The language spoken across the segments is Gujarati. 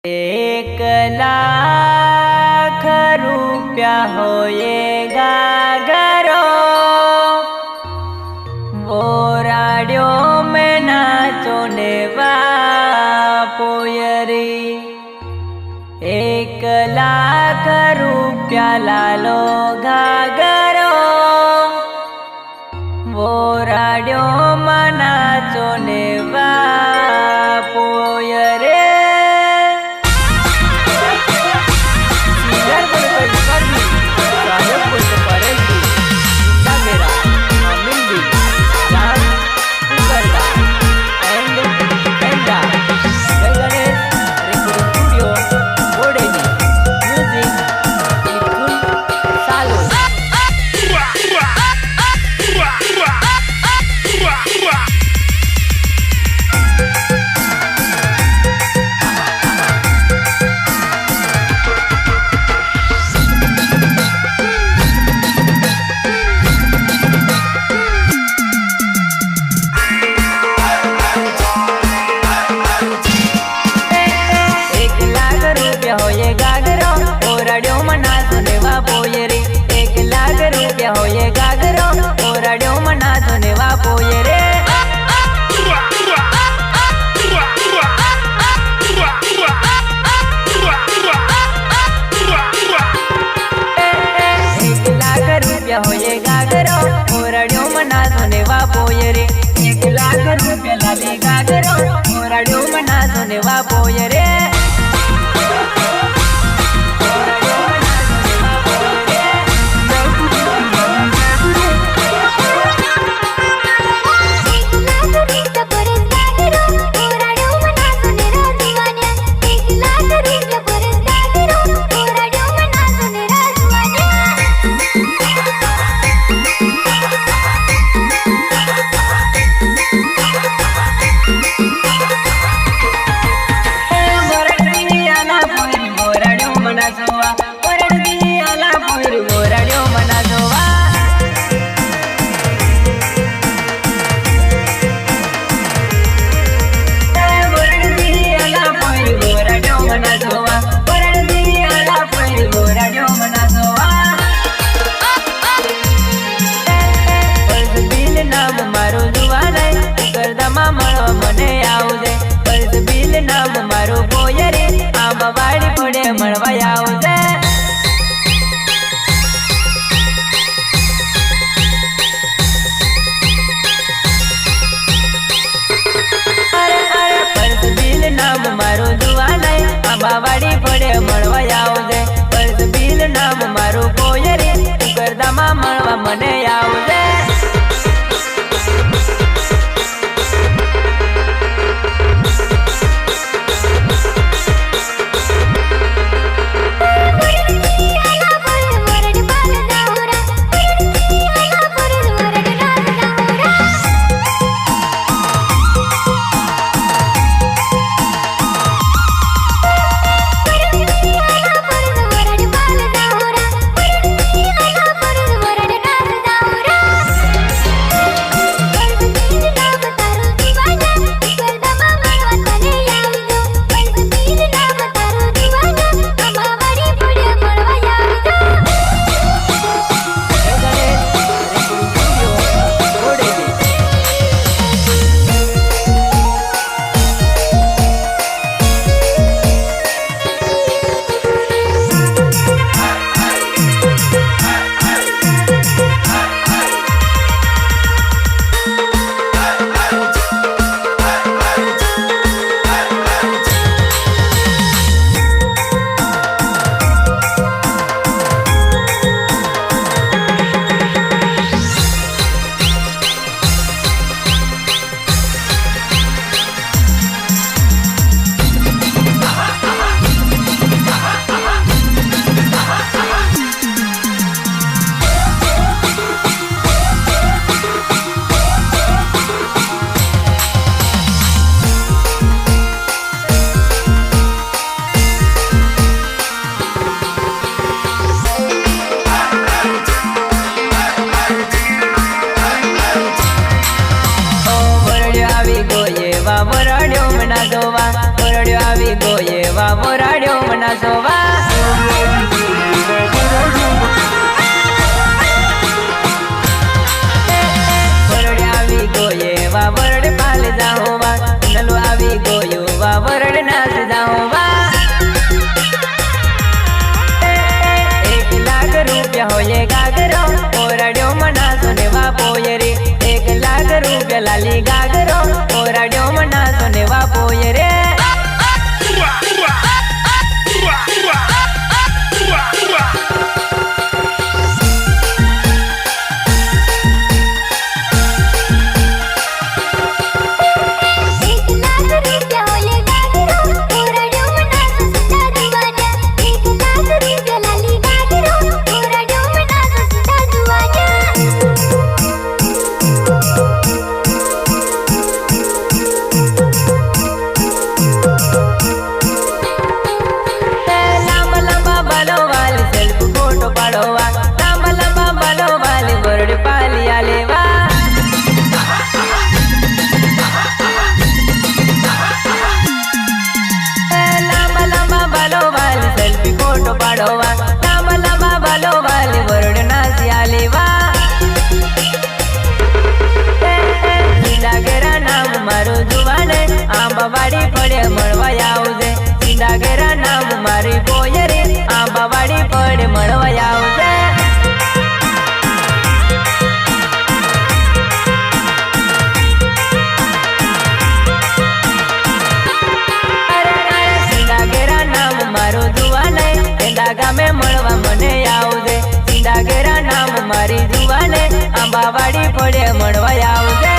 1,00,000 रुपया होएगा घरो वो राडियो में नाचो ने पोयरी 1,00,000 रुपया लालो घाघरो वो राडियो में नाचो ने पोयरे होएगा घरो ओरड़ियों मना सोने वा पोयरे 1,00,000 रुपया लालेगा घरो ओरड़ियों मना सोने वा पोयरे વાડી પડે મળવા આવજે બસ બિલ નામ મારું પોયરી કરદામાં મળવા મને આવજે સોવા વરડ આવી ગોયે વા વરડ પાલ જાઓ વા નલો આવી ગોયો વા વરડ નાચ જાઓ વા 1 લાખ રૂપિયા હોયે ગાગરો ઓરડ્યો મના સોને વા પોય રે 1 લાખ રૂપિયા લાલી ગાગરો ઓરડ્યો મના સોને વા પોય રે આંબાવાડી પડે મળવા આવજે સિંદાગેરા નામ મારી બોય રે આંબાવાડી પડે મળવા આવજે સિંદાગેરા નામ મારું જુવાને એંડા ગામે મળવા મને આવજે સિંદાગેરા નામ મારી જુવાને આંબાવાડી પડે મળવા આવજે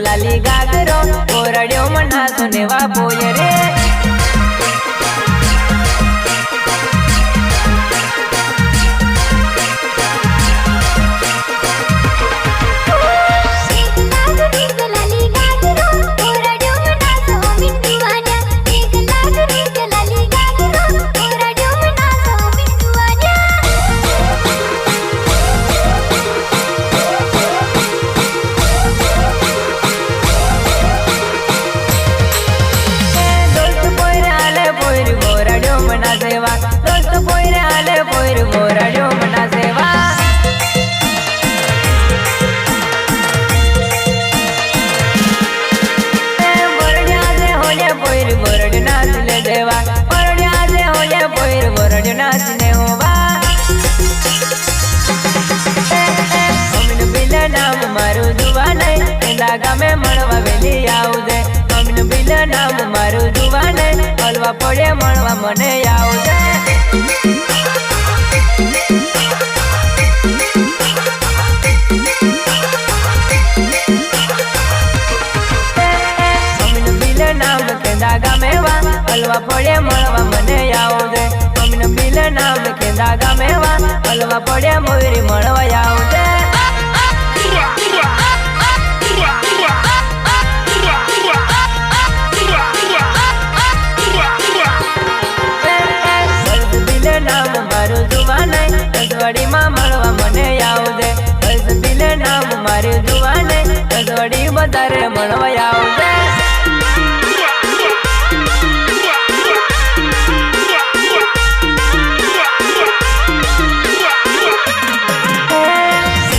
लाली गागरो ओरड्यो मना सुने वा बोय रे गामे मळवा वेली आवजे अमीन बिल नाम मारू जुवाने हलवा पड़े मळवा मने आवजे। હલવા પડે મળવા મને આવજે અમીન બિલ નામ ખેંદા ગામે વા હલવા પડે મોયરી મળવા આવજે નામ મારું જુવાને રજવાડી માં મળવા મને આવજે બિલ નામ મારું જુવાને રજવાડી વધારે મળવા આવજે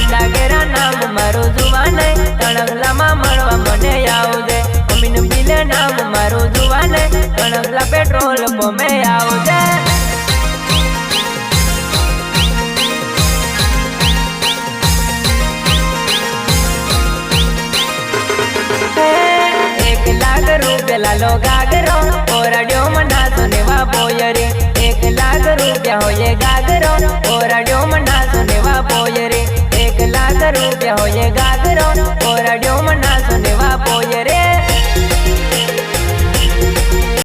ડાગેરા નામ મારું જુવાને તણગલામાં મળવા મને આવજે અમીન બિલ નામ મારું જુવાને તણગલા પેટ્રોલ પંપે આવજે ₹1 લાલો ગાગરો ઓરડ્યો મના સુનેવા પોયરે ₹1 હોયે ગાગરો ઓરડ્યો મના સુનેવા પોયરે ₹1 હોયે ગાગરો ઓરડ્યો મના સુનેવા પોયરે